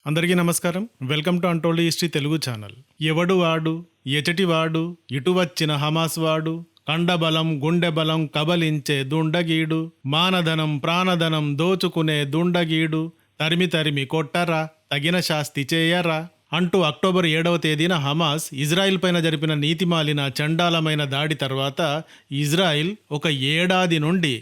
అందరికీ నమస్కారం. Welcome to untold history Telugu channel. ఎవడు వాడు, ఎచటి వాడు, ఇటు వచ్చిన హమాస్ వాడు, కండబలం గుండెబలం కబలించే దుండగీడు, మానధనం ప్రాణధనం దోచుకునే దుండగీడు, తరిమి తరిమి కొట్టరా, తగిన శాస్తి చేయరా అంటూ అక్టోబర్ 7వ తేదీన హమాస్ ఇజ్రాయిల్ పైన జరిపిన నీతిమాలిన చండాలమైన దాడి తర్వాత ఇజ్రాయిల్ ఒక ఏడాది నుండి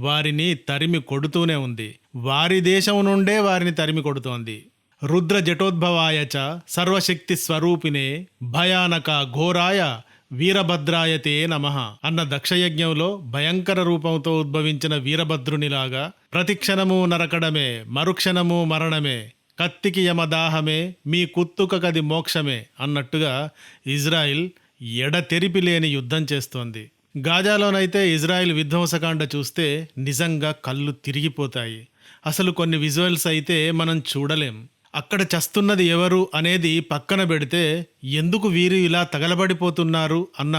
వారిని తరిమి కొడుతూనే ఉంది. వారి దేశం నుండే వారిని తరిమి కొడుతోంది. రుద్ర జటోద్భవాయ చ సర్వశక్తి స్వరూపిణే భయానక ఘోరాయ వీరభద్రాయతే నమః అన్న దక్షయజ్ఞంలో భయంకర రూపంతో ఉద్భవించిన వీరభద్రునిలాగా ప్రతిక్షణము నరకడమే, మరుక్షణము మరణమే, కత్తికి యమదాహమే, మీ కుత్తుకది మోక్షమే అన్నట్టుగా ఇజ్రాయిల్ ఎడతెరిపి లేని యుద్ధం చేస్తోంది. గాజాలోనైతే ఇజ్రాయిల్ విధ్వంసకాండ చూస్తే నిజంగా కళ్ళు తిరిగిపోతాయి. అసలు కొన్ని విజువల్స్ అయితే మనం చూడలేం. అక్కడ చస్తున్నది ఎవరు అనేది పక్కన పెడితే ఎందుకు వీరు ఇలా తగలబడిపోతున్నారు అన్న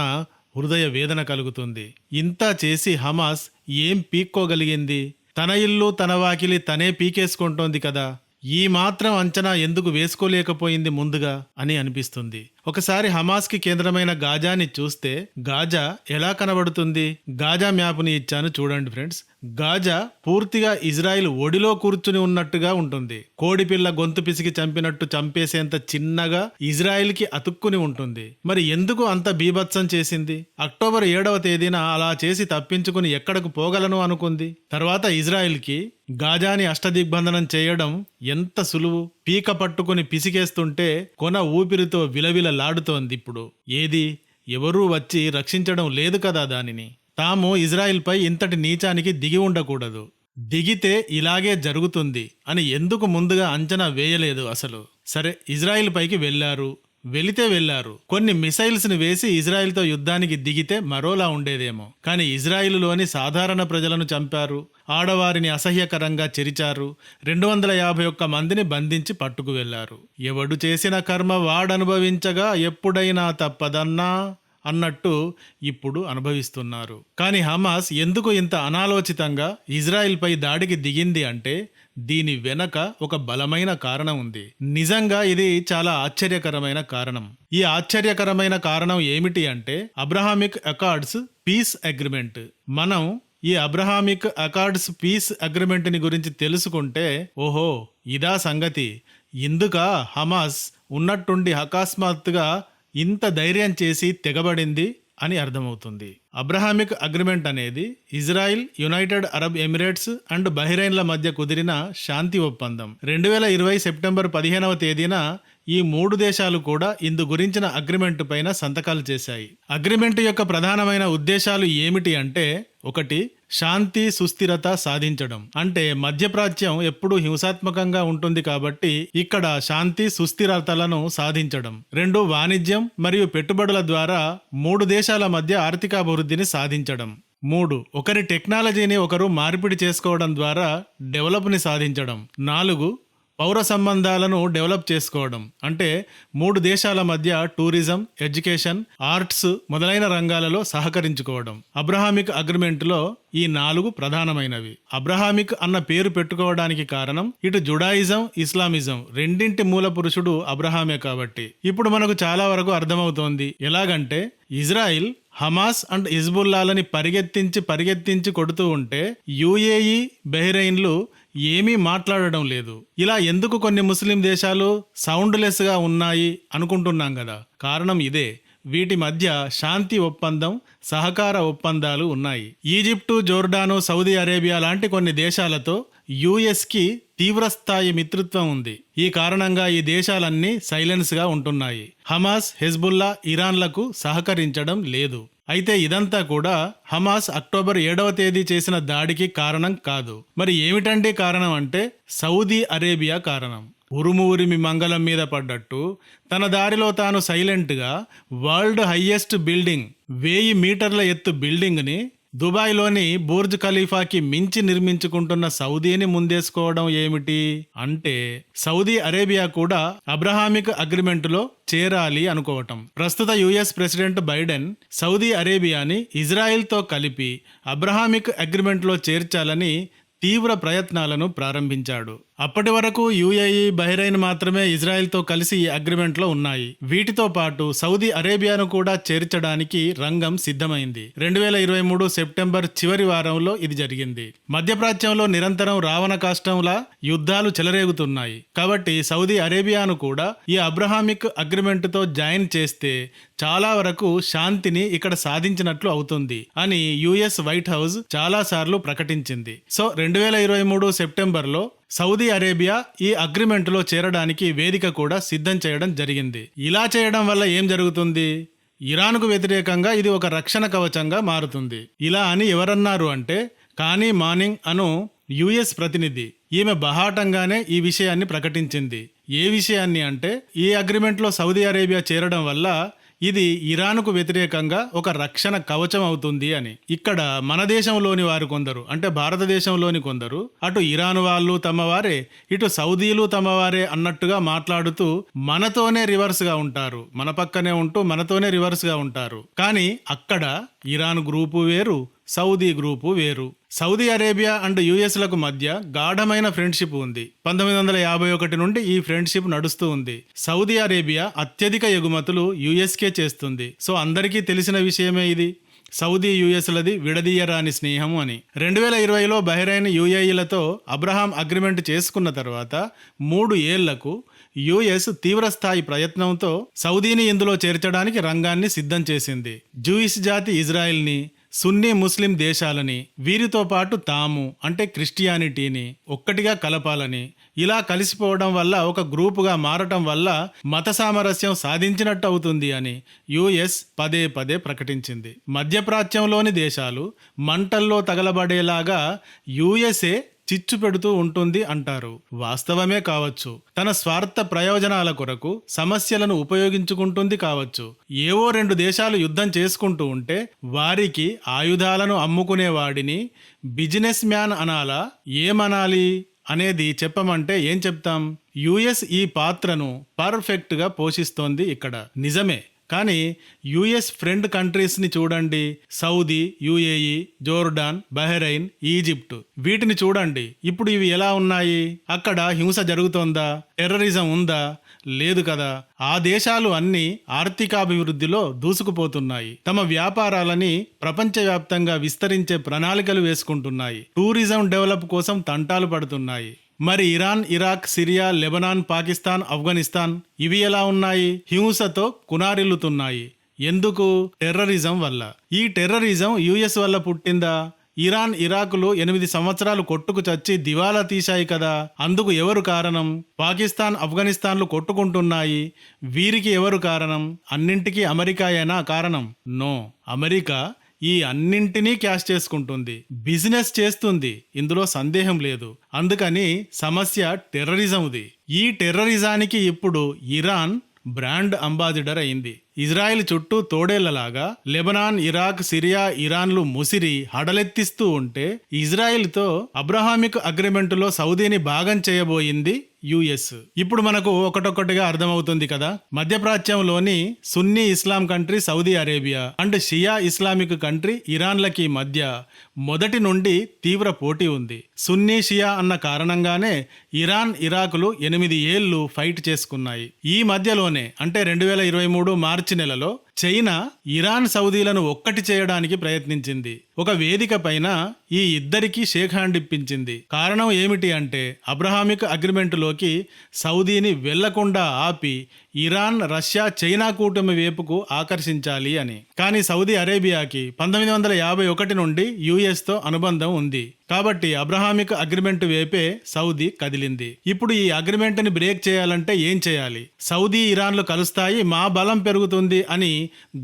హృదయ వేదన కలుగుతుంది. ఇంతా చేసి హమాస్ ఏం పీక్కోగలిగింది? తన ఇల్లు తన వాకిలి తనే పీకేసుకుంటోంది కదా. ఈ మాత్రం అంచనా ఎందుకు వేసుకోలేకపోయింది ముందుగా అని అనిపిస్తుంది. ఒకసారి హమాస్కి కేంద్రమైన గాజాని చూస్తే గాజా ఎలా కనబడుతుంది? గాజా మ్యాప్ని ఇచ్చాను చూడండి ఫ్రెండ్స్. గాజా పూర్తిగా ఇజ్రాయిల్ ఒడిలో కూర్చుని ఉన్నట్టుగా ఉంటుంది. కోడిపిల్ల గొంతు పిసికి చంపినట్టు చంపేసేంత చిన్నగా ఇజ్రాయిల్కి అతుక్కుని ఉంటుంది. మరి ఎందుకు అంత బీభత్సం చేసింది? అక్టోబర్ 7వ తేదీన అలా చేసి తప్పించుకుని ఎక్కడకు పోగలను అనుకుంది. తర్వాత ఇజ్రాయిల్కి గాజాని అష్టదిగ్బంధనం చేయడం ఎంత సులువు. పీక పట్టుకుని పిసికేస్తుంటే కొన ఊపిరితో విలవిలలాడుతోంది. ఇప్పుడు ఏది ఎవరూ వచ్చి రక్షించడం లేదు కదా దానిని. తాము ఇజ్రాయిల్పై ఇంతటి నీచానికి దిగి ఉండకూడదు, దిగితే ఇలాగే జరుగుతుంది అని ఎందుకు ముందుగా అంచనా వేయలేదు అసలు? సరే, ఇజ్రాయిల్ పైకి వెళ్లారు, కొన్ని మిసైల్స్ని వేసి ఇజ్రాయిల్తో యుద్ధానికి దిగితే మరోలా ఉండేదేమో. కానీ ఇజ్రాయిలులోని సాధారణ ప్రజలను చంపారు, ఆడవారిని అసహ్యకరంగా చెరిచారు, 251 మందిని బంధించి పట్టుకు వెళ్లారు. ఎవడు చేసిన కర్మ వాడనుభవించగా ఎప్పుడైనా తప్పదన్నా అన్నట్టు ఇప్పుడు అనుభవిస్తున్నారు. కానీ హమాస్ ఎందుకు ఇంత అనాలోచితంగా ఇజ్రాయిల్పై దాడికి దిగింది అంటే దీని వెనక ఒక బలమైన కారణం ఉంది. నిజంగా ఇది చాలా ఆశ్చర్యకరమైన కారణం. ఈ ఆశ్చర్యకరమైన కారణం ఏమిటి అంటే అబ్రహామిక్ అకార్డ్స్ పీస్ అగ్రిమెంట్. మనం ఈ అబ్రహామిక్ అకార్డ్స్ పీస్ అగ్రిమెంట్ని గురించి తెలుసుకుంటే ఓహో ఇదా సంగతి, ఇందుక హమాస్ ఉన్నట్టుండి అకస్మాత్తుగా ఇంత ధైర్యం చేసి తెగబడింది అని అర్థమవుతుంది. అబ్రహామిక్ అగ్రిమెంట్ అనేది Israel, United Arab Emirates and బహ్రెయిన్ల మధ్య కుదిరిన శాంతి ఒప్పందం. 2020 సెప్టెంబర్ 15వ తేదీన ఈ 3 దేశాలు కూడా ఇందు గురించిన అగ్రిమెంట్ పైన సంతకాలు చేశాయి. అగ్రిమెంట్ యొక్క ప్రధానమైన ఉద్దేశాలు ఏమిటి అంటే, 1 శాంతి సుస్థిరత సాధించడం. అంటే మధ్యప్రాచ్యం ఎప్పుడూ హింసాత్మకంగా ఉంటుంది కాబట్టి ఇక్కడ శాంతి సుస్థిరతలను సాధించడం. 2 వాణిజ్యం మరియు పెట్టుబడుల ద్వారా 3 దేశాల మధ్య ఆర్థికాభివృద్ధిని సాధించడం. 3 ఒకరి టెక్నాలజీని ఒకరు మార్పిడి చేసుకోవడం ద్వారా డెవలప్ని సాధించడం. 4 పౌర సంబంధాలను డెవలప్ చేసుకోవడం. అంటే 3 దేశాల మధ్య టూరిజం, ఎడ్యుకేషన్, ఆర్ట్స్ మొదలైన రంగాలలో సహకరించుకోవడం. అబ్రహామిక్ అగ్రిమెంట్లో ఈ 4 ప్రధానమైనవి. అబ్రహామిక్ అన్న పేరు పెట్టుకోవడానికి కారణం ఇటు జుడాయిజం, ఇస్లామిజం రెండింటి మూల పురుషుడు అబ్రహామే కాబట్టి. ఇప్పుడు మనకు చాలా వరకు అర్థమవుతోంది. ఎలాగంటే ఇజ్రాయిల్ హమాస్ అండ్ హిజ్బుల్లాలని పరిగెత్తించి కొడుతూ ఉంటే యుఏఈ, బహ్రెయిన్లు ఏమీ మాట్లాడడం లేదు. ఇలా ఎందుకు కొన్ని ముస్లిం దేశాలు సౌండ్లెస్గా ఉన్నాయి అనుకుంటున్నాం కదా. కారణం ఇదే. వీటి మధ్య శాంతి ఒప్పందం, సహకార ఒప్పందాలు ఉన్నాయి. ఈజిప్టు, జోర్డాను, సౌదీ అరేబియా లాంటి కొన్ని దేశాలతో యుఎస్కి తీవ్రస్థాయి మిత్రత్వం ఉంది. ఈ కారణంగా ఈ దేశాలన్నీ సైలెన్స్గా ఉంటున్నాయి. హమాస్, హెజ్బుల్లా, ఇరాన్లకు సహకరించడం లేదు. అయితే ఇదంతా కూడా హమాస్ అక్టోబర్ 7వ తేదీ చేసిన దాడికి కారణం కాదు. మరి ఏమిటండి కారణం అంటే సౌదీ అరేబియా కారణం. ఉరిమి మంగళం మీద పడ్డట్టు తన దారిలో తాను సైలెంట్గా వరల్డ్ హైయెస్ట్ బిల్డింగ్, 1000 మీటర్ల ఎత్తు బిల్డింగ్ని దుబాయ్లోని బుర్జ్ ఖలీఫాకి మించి నిర్మించుకుంటున్న సౌదీని ముందేసుకోవడం ఏమిటి అంటే సౌదీ అరేబియా కూడా అబ్రహామిక్ అగ్రిమెంటులో చేరాలి అనుకోవటం. ప్రస్తుత యుఎస్ ప్రెసిడెంట్ బైడెన్ సౌదీ అరేబియాని ఇజ్రాయెల్తో కలిపి అబ్రహామిక్ అగ్రిమెంట్లో చేర్చాలని తీవ్ర ప్రయత్నాలను ప్రారంభించాడు. అప్పటి వరకు యుఏఈ, బహ్రెయిన్ మాత్రమే ఇజ్రాయెల్తో కలిసి ఈ అగ్రిమెంట్లో ఉన్నాయి. వీటితో పాటు సౌదీ అరేబియాను కూడా చేర్చడానికి రంగం సిద్ధమైంది. 2023 సెప్టెంబర్ చివరి వారంలో ఇది జరిగింది. మధ్యప్రాచ్యంలో నిరంతరం రావణ కాష్టంలా యుద్ధాలు చెలరేగుతున్నాయి. కాబట్టి సౌదీ అరేబియాను కూడా ఈ అబ్రహామిక్ అగ్రిమెంట్తో జాయిన్ చేస్తే చాలా వరకు శాంతిని ఇక్కడ సాధించినట్లు అవుతుంది అని యుఎస్ వైట్ హౌస్ చాలా సార్లు ప్రకటించింది. సో 2023 సెప్టెంబర్లో సౌదీ అరేబియా ఈ అగ్రిమెంట్లో చేరడానికి వేదిక కూడా సిద్ధం చేయడం జరిగింది. ఇలా చేయడం వల్ల ఏం జరుగుతుంది? ఇరాన్కు వ్యతిరేకంగా ఇది ఒక రక్షణ కవచంగా మారుతుంది. ఇలా అని ఎవరన్నారు అంటే కానీ మానింగ్ అను యుఎస్ ప్రతినిధి. ఈమె బహాటంగానే ఈ విషయాన్ని ప్రకటించింది. ఏ విషయాన్ని అంటే ఈ అగ్రిమెంట్లో సౌదీ అరేబియా చేరడం వల్ల ఇది ఇరాన్కు వ్యతిరేకంగా ఒక రక్షణ కవచం అవుతుంది అని. ఇక్కడ మన దేశంలోని వారు కొందరు, అంటే భారతదేశంలోని కొందరు, అటు ఇరాన్ వాళ్ళు తమవారే, ఇటు సౌదీలు తమవారే అన్నట్టుగా మాట్లాడుతూ మనతోనే రివర్స్గా ఉంటారు. మన పక్కనే ఉంటూ మనతోనే రివర్స్గా ఉంటారు. కానీ అక్కడ ఇరాన్ గ్రూపు వేరు, సౌదీ గ్రూపు వేరు. సౌదీ అరేబియా అండ్ యుఎస్లకు మధ్య గాఢమైన ఫ్రెండ్షిప్ ఉంది. 1951 నుండి ఈ ఫ్రెండ్షిప్ నడుస్తూ ఉంది. సౌదీ అరేబియా అత్యధిక ఎగుమతులు యుఎస్కే చేస్తుంది. సో అందరికీ తెలిసిన విషయమే ఇది. సౌదీ యుఎస్లది విడదీయరాని స్నేహము అని. 2020లో బహ్రెయిన్ యుఏఈలతో అబ్రహాం అగ్రిమెంట్ చేసుకున్న తర్వాత 3 ఏళ్లకు యుఎస్ తీవ్రస్థాయి ప్రయత్నంతో సౌదీని ఇందులో చేర్చడానికి రంగాన్ని సిద్ధం చేసింది. జూయిష్ జాతి ఇజ్రాయెల్ని, సున్నీ ముస్లిం దేశాలని, వీరితో పాటు తాము అంటే క్రిస్టియానిటీని ఒక్కటిగా కలపాలని, ఇలా కలిసిపోవడం వల్ల ఒక గ్రూపుగా మారటం వల్ల మత సామరస్యం సాధించినట్టు అవుతుంది అని యుఎస్ పదే పదే ప్రకటించింది. మధ్యప్రాచ్యంలోని దేశాలు మంటల్లో తగలబడేలాగా యుఎస్ఏ చిచ్చు పెడుతూ ఉంటుంది అంటారు. వాస్తవమే కావచ్చు. తన స్వార్థ ప్రయోజనాల కొరకు సమస్యలను ఉపయోగించుకుంటుంది కావచ్చు. ఏవో 2 దేశాలు యుద్ధం చేసుకుంటూ ఉంటే వారికి ఆయుధాలను అమ్ముకునేవాడిని బిజినెస్ మ్యాన్ అనాలా, ఏమనాలి అనేది చెప్పమంటే ఏం చెప్తాం? యుఎస్ ఈ పాత్రను పర్ఫెక్ట్గా పోషిస్తోంది ఇక్కడ. నిజమే. కానీ యుఎస్ ఫ్రెండ్ కంట్రీస్ని చూడండి. Saudi, UAE, Jordan, Bahrain, Egypt, వీటిని చూడండి. ఇప్పుడు ఇవి ఎలా ఉన్నాయి? అక్కడ హింస జరుగుతోందా? టెర్రరిజం ఉందా? లేదు కదా. ఆ దేశాలు అన్ని ఆర్థికాభివృద్ధిలో దూసుకుపోతున్నాయి. తమ వ్యాపారాలని ప్రపంచవ్యాప్తంగా విస్తరించే ప్రణాళికలు వేసుకుంటున్నాయి. టూరిజం డెవలప్ కోసం తంటాలు పడుతున్నాయి. మరి Iran, Iraq, Syria, Lebanon, Pakistan, Afghanistan ఇవి ఎలా ఉన్నాయి? హింసతో కునారిల్లుతున్నాయి. ఎందుకు? టెర్రరిజం వల్ల. ఈ టెర్రరిజం యుఎస్ వల్ల పుట్టిందా? ఇరాన్, ఇరాకులు 8 సంవత్సరాలు కొట్టుకు చచ్చి దివాలా తీశాయి కదా. అందుకు ఎవరు కారణం? పాకిస్తాన్, ఆఫ్ఘనిస్తాన్లు కొట్టుకుంటున్నాయి. వీరికి ఎవరు కారణం? అన్నింటికీ అమెరికాయేనా కారణం? నో. అమెరికా ఈ అన్నింటినీ క్యాష్ చేసుకుంటుంది, బిజినెస్ చేస్తుంది. ఇందులో సందేహం లేదు. అందుకని సమస్య టెర్రరిజంది. ఈ టెర్రరిజానికి ఇప్పుడు ఇరాన్ బ్రాండ్ అంబాసిడర్ అయింది. ఇజ్రాయెల్ చుట్టూ తోడేళ్లలాగా లెబనాన్, ఇరాక్, సిరియా, ఇరాన్లు ముసిరి హడలెత్తిస్తూ ఉంటే ఇజ్రాయెల్తో అబ్రహామిక్ అగ్రిమెంటులో సౌదీని భాగం చేయబోయింది యుఎస్. ఇప్పుడు మనకు ఒకటొక్కటిగా అర్థమవుతుంది కదా. మధ్యప్రాచ్యంలోని సున్నీ ఇస్లాం కంట్రీ సౌదీ అరేబియా అండ్ షియా ఇస్లామిక్ కంట్రీ ఇరాన్లకి మధ్య మొదటి నుండి తీవ్ర పోటీ ఉంది. సున్నీ షియా అన్న కారణంగానే ఇరాన్, ఇరాకులు 8 ఏళ్లు ఫైట్ చేసుకున్నాయి. ఈ మధ్యలోనే అంటే 2023 మార్చి నెలలో చైనా ఇరాన్, సౌదీలను ఒక్కటి చేయడానికి ప్రయత్నించింది. ఒక వేదిక పైన ఈ ఇద్దరికి షేక్ హ్యాండ్ ఇప్పించింది. కారణం ఏమిటి అంటే అబ్రహామిక్ అగ్రిమెంటులోకి సౌదీని వెళ్లకుండా ఆపి ఇరాన్, రష్యా, చైనా కూటమి వైపుకు ఆకర్షించాలి అని. కానీ సౌదీ అరేబియాకి 1951 నుండి యుఎస్తో అనుబంధం ఉంది. కాబట్టి అబ్రహామిక్ అగ్రిమెంట్ వైపే సౌదీ కదిలింది. ఇప్పుడు ఈ అగ్రిమెంట్ని బ్రేక్ చేయాలంటే ఏం చేయాలి? సౌదీ, ఇరాన్లు కలుస్తాయి, మా బలం పెరుగుతుంది అని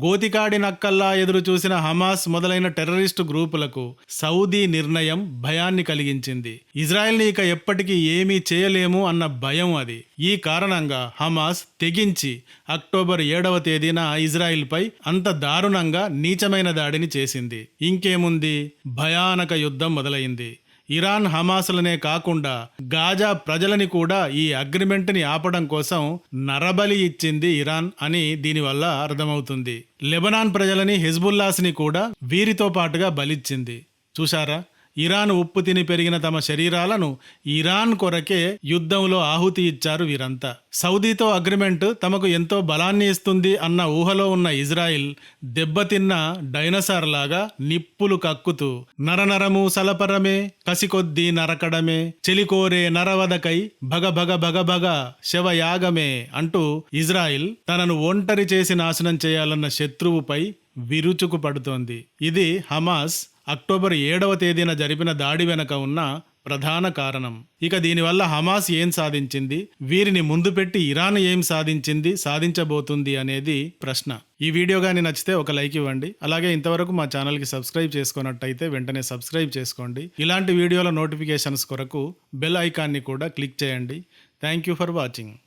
గోతికాడి నక్కల్లా ఎదురు చూసిన హమాస్ మొదలైన టెర్రరిస్టు గ్రూపులకు సౌదీ నిర్ణయం భయాన్ని కలిగించింది. ఇజ్రాయెల్ని ఇక ఎప్పటికీ ఏమీ చేయలేము అన్న భయం అది. ఈ కారణంగా హమాస్ తెగించి అక్టోబర్ 7వ తేదీన ఇజ్రాయెల్పై అంత దారుణంగా నీచమైన దాడిని చేసింది. ఇంకేముంది? భయానక యుద్ధం మొదలైంది. ఇరాన్, హమాస్లనే కాకుండా గాజా ప్రజలని కూడా ఈ అగ్రిమెంట్ని ఆపడం కోసం నరబలి ఇచ్చింది ఇరాన్ అని దీనివల్ల అర్థమవుతుంది. లెబనాన్ ప్రజలని, హిజ్బుల్లాస్ని కూడా వీరితో పాటుగా బలిచ్చింది. చూశారా? ఇరాన్ ఉప్పు తిని పెరిగిన తమ శరీరాలను ఇరాన్ కొరకే యుద్ధంలో ఆహుతి ఇచ్చారు వీరంతా. సౌదీతో అగ్రిమెంట్ తమకు ఎంతో బలాన్ని ఇస్తుంది అన్న ఊహలో ఉన్న ఇజ్రాయిల్ దెబ్బతిన్న డైనసార్ లాగా నిప్పులు కక్కుతూ నరనరము సలపరమే కసికొద్దీ నరకడమే చెలికోరే నరవదకై భగ భగ భగ భగ శవయాగమే అంటూ ఇజ్రాయిల్ తనను ఒంటరి చేసి నాశనం చేయాలన్న శత్రువుపై విరుచుకు పడుతోంది. ఇది హమాస్ అక్టోబర్ 7వ తేదీన జరిపిన దాడి వెనక ఉన్న ప్రధాన కారణం. ఇక దీనివల్ల హమాస్ ఏం సాధించింది, వీరిని ముందు పెట్టి ఇరాన్ ఏం సాధించబోతుంది అనేది ప్రశ్న. ఈ వీడియో కానీ నచ్చితే ఒక లైక్ ఇవ్వండి. అలాగే ఇంతవరకు మా ఛానల్కి సబ్స్క్రైబ్ చేసుకున్నట్టయితే వెంటనే సబ్స్క్రైబ్ చేసుకోండి. ఇలాంటి వీడియోల నోటిఫికేషన్స్ కొరకు బెల్ ఐకాన్ని కూడా క్లిక్ చేయండి. Thank you for watching.